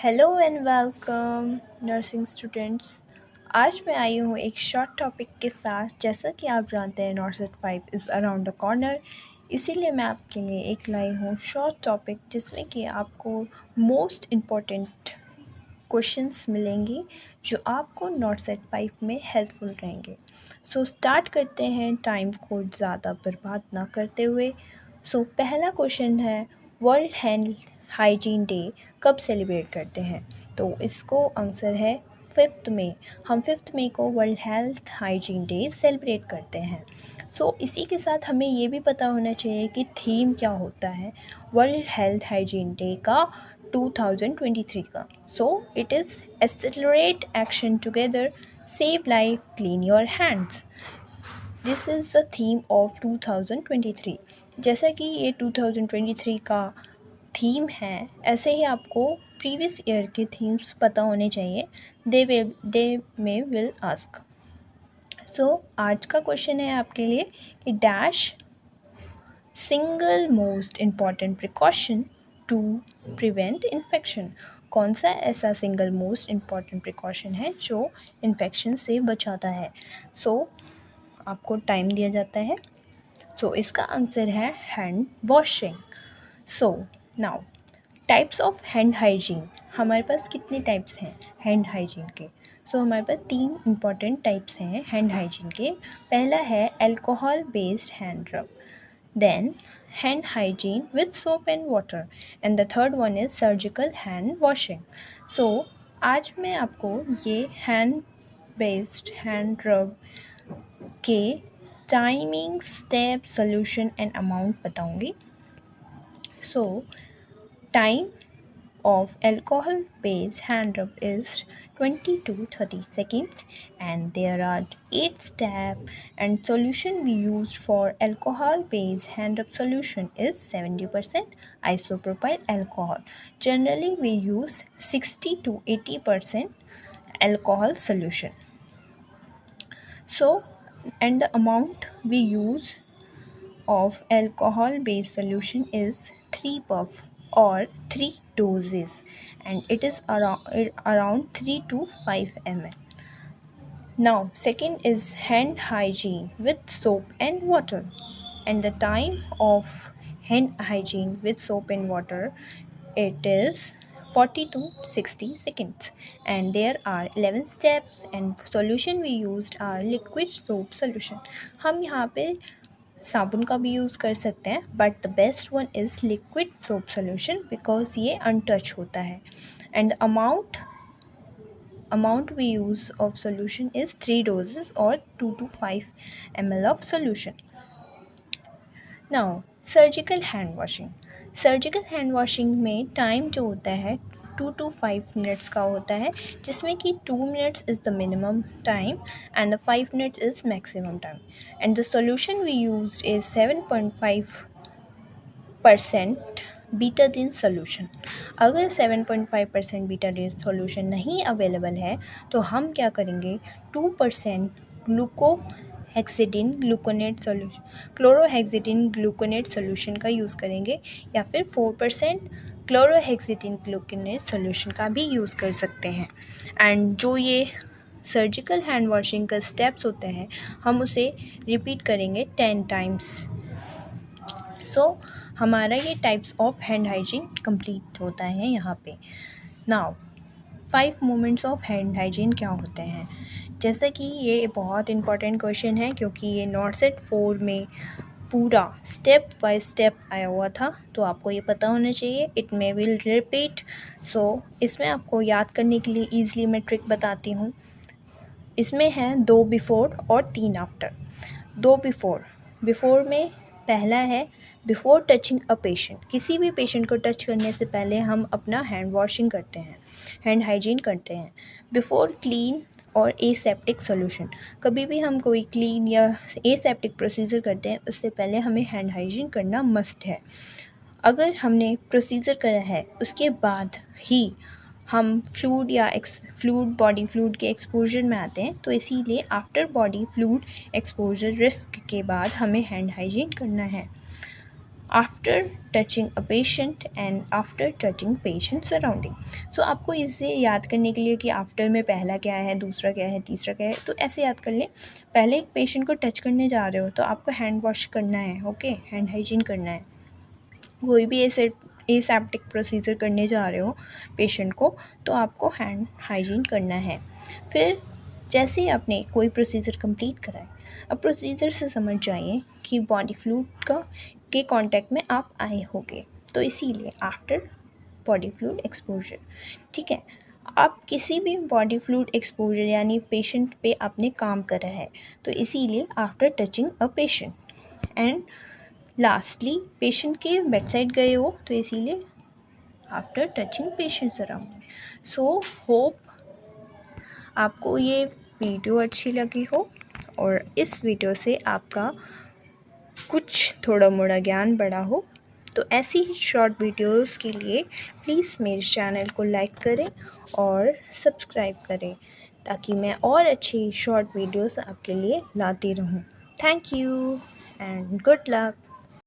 Hello and welcome nursing students. आज मैं आई हूँ एक शॉर्ट टॉपिक के साथ। जैसा कि आप जानते हैं नॉर्सेट 5 इज़ अराउंड द कॉर्नर, इसीलिए मैं आपके लिए एक लाई हूँ शॉर्ट टॉपिक जिसमें कि आपको मोस्ट इम्पॉर्टेंट क्वेश्चंस मिलेंगी जो आपको नॉर्सेट 5 में हेल्पफुल रहेंगे। सो स्टार्ट करते हैं टाइम को ज़्यादा बर्बाद ना करते हुए। पहला क्वेश्चन है, वर्ल्ड हैंड हाइजीन डे कब सेलिब्रेट करते हैं? तो इसको आंसर है 5 मई। हम 5 मई को world health hygiene day celebrate करते हैं। इसी के साथ हमें ये भी पता होना चाहिए कि थीम क्या होता है वर्ल्ड हेल्थ हाइजीन डे का 2023 का। It is accelerate action together, save life, clean your hands. This is the theme of 2023। जैसा कि ये 2023 का थीम है, ऐसे ही आपको प्रीवियस ईयर के थीम्स पता होने चाहिए। They may will ask. आज का क्वेश्चन है आपके लिए कि dash single most important precaution to prevent infection. कौन सा ऐसा सिंगल मोस्ट इम्पॉर्टेंट प्रिकॉशन है जो इन्फेक्शन से बचाता है? आपको टाइम दिया जाता है। इसका आंसर है hand washing. Now types of hand hygiene. हमारे पास कितने टाइप्स हैं हैंड हाइजीन के? हमारे पास 3 इम्पॉर्टेंट टाइप्स हैं हैंड हाइजीन के। पहला है alcohol based hand rub, then hand hygiene with soap and water, and the third one is surgical hand washing. आज मैं आपको ये हैंड बेस्ड हैंड रब के timing, step, solution and amount बताऊंगी। Time of alcohol based hand rub is 20 to 30 seconds, and there are 8 steps, and solution we used for alcohol based hand rub solution is 70% isopropyl alcohol. Generally we use 60 to 80% alcohol solution. And the amount we use of alcohol based solution is 3 puff or 3 doses, and it is around 3 to 5 ml. Now second is hand hygiene with soap and water, and the time of hand hygiene with soap and water, it is 40 to 60 seconds, and there are 11 steps, and solution we used are liquid soap solution. हम यहाँ पे साबुन का भी use कर सकते हैं, but the best one is liquid soap solution because ये अनटच होता है। And amount we use of solution is 3 doses और 2 to 5 ml of solution. Now surgical hand washing. Surgical hand washing में टाइम जो होता है 2 to 5 मिनट्स का होता है, जिसमें कि 2 minutes is the minimum time and the 5 minutes is maximum time, and the solution we used is 7.5% Betadine solution. अगर 7.5% बीटाडीन सोल्यूशन नहीं अवेलेबल है तो हम क्या करेंगे, 2% ग्लूकोहेक्सिडिन ग्लूकोनेट सोल्यूशन, क्लोरोहेक्सिडिन ग्लूकोनेट सोल्यूशन का यूज़ करेंगे, या फिर 4% क्लोरोहेक्सिडिन ग्लूकोनेट सोल्यूशन का भी यूज़ कर सकते हैं। एंड जो ये सर्जिकल हैंड वॉशिंग का स्टेप्स होते हैं हम उसे रिपीट करेंगे 10 टाइम्स। हमारा ये types of hand hygiene complete होता है यहाँ पे। Now 5 moments of hand hygiene क्या होते हैं? जैसा कि ये बहुत इंपॉर्टेंट क्वेश्चन है क्योंकि ये नॉर्सेट 4 में पूरा स्टेप बाय स्टेप आया हुआ था, तो आपको ये पता होना चाहिए। It may will repeat. इसमें आपको याद करने के लिए ईजिली मैं ट्रिक बताती हूँ। इसमें है 2 बिफोर और 3 आफ्टर। 2 बिफोर में पहला है बिफोर टचिंग अ पेशेंट। किसी भी पेशेंट को टच करने से पहले हम अपना हैंड वॉशिंग करते हैं, हैंड हाइजीन करते हैं। बिफोर क्लीन और एसेप्टिक सोल्यूशन। कभी भी हम कोई क्लीन या एसेप्टिक प्रोसीजर करते हैं उससे पहले हमें हैंड हाइजीन करना मस्ट है। अगर हमने प्रोसीजर करा है उसके बाद ही हम फ्लूइड या बॉडी फ्लूइड के एक्सपोजर में आते हैं, तो इसीलिए after body fluid exposure risk के बाद हमें हैंड हाइजीन करना है। After touching a patient and after touching patient surrounding. So आपको इसे याद करने के लिए कि आफ्टर में पहला क्या है, दूसरा क्या है, तीसरा क्या है, तो ऐसे याद कर लें। पहले एक पेशेंट को टच करने जा रहे हो तो आपको हैंड वॉश करना है, ओके, हैंड हाइजीन करना है। कोई भी एसेप्टिक प्रोसीजर करने जा रहे हो पेशेंट को तो आपको हैंड हाइजीन करना है। फिर जैसे ही आपने कोई प्रोसीजर कंप्लीट करा है, अब प्रोसीजर से समझ जाइए कि बॉडी फ्लूइड के कांटेक्ट में आप आए होंगे, तो इसीलिए आफ्टर बॉडी फ्लूइड एक्सपोजर। ठीक है, आप किसी भी बॉडी फ्लूइड एक्सपोजर यानी पेशेंट पे आपने काम करा है, तो इसीलिए after touching a patient. And lastly patient के बेड साइड गए हो तो इसीलिए after touching patients around. So hope आपको ये वीडियो अच्छी लगी हो और इस वीडियो से आपका कुछ थोड़ा मोड़ा ज्ञान बढ़ा हो। तो ऐसी ही शॉर्ट वीडियोस के लिए प्लीज़ मेरे चैनल को लाइक करें और सब्सक्राइब करें ताकि मैं और अच्छी शॉर्ट वीडियोस आपके लिए लाती रहूं। Thank you and good luck.